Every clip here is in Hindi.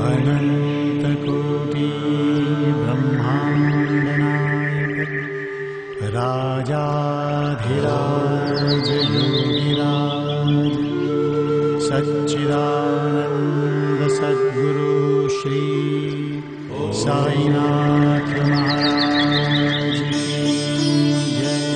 अनंतकोटि ब्रह्मांडनायक राजाधिराज योगिराज सच्चिदानंद सद्गुरु श्री साईनाथ महाराज की जय।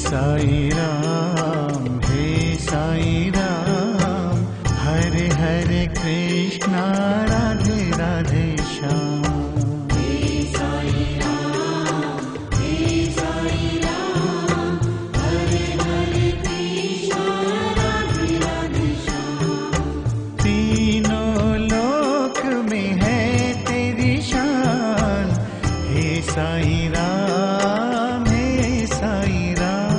साई राम, हरे हरे कृष्णा राधे राधे श्याम। तीनों लोक में है तेरी शान, हे साई राम, हे साई राम।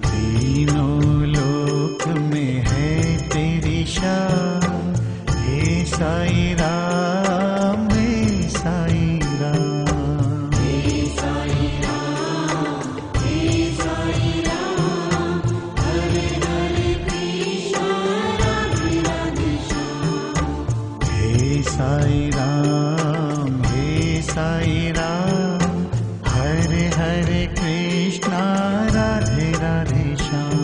तीनों लोक में है तेरी शान, हे साई राम, हे साई राम। हे साई राम, हे साई राम, हरे हरे कृष्णा राधे राधे श्याम। हे साई राम, हरे हरे कृष्णा राधे राधे श्याम।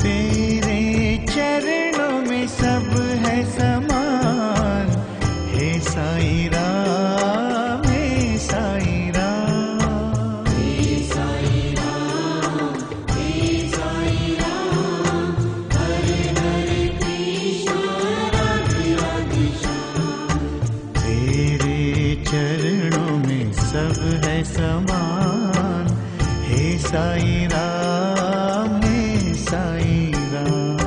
तेरे चरणों में सब है समान, हे साई राम, हे साई राम। तेरे चरणों में सब है समान, हे साई राम, हे साई राम।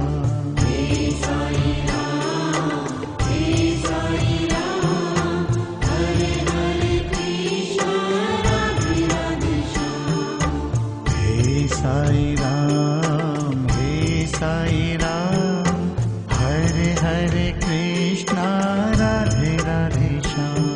हे साई राम, हे साई राम, हरे हरे कृष्णा राधे राधे श्याम।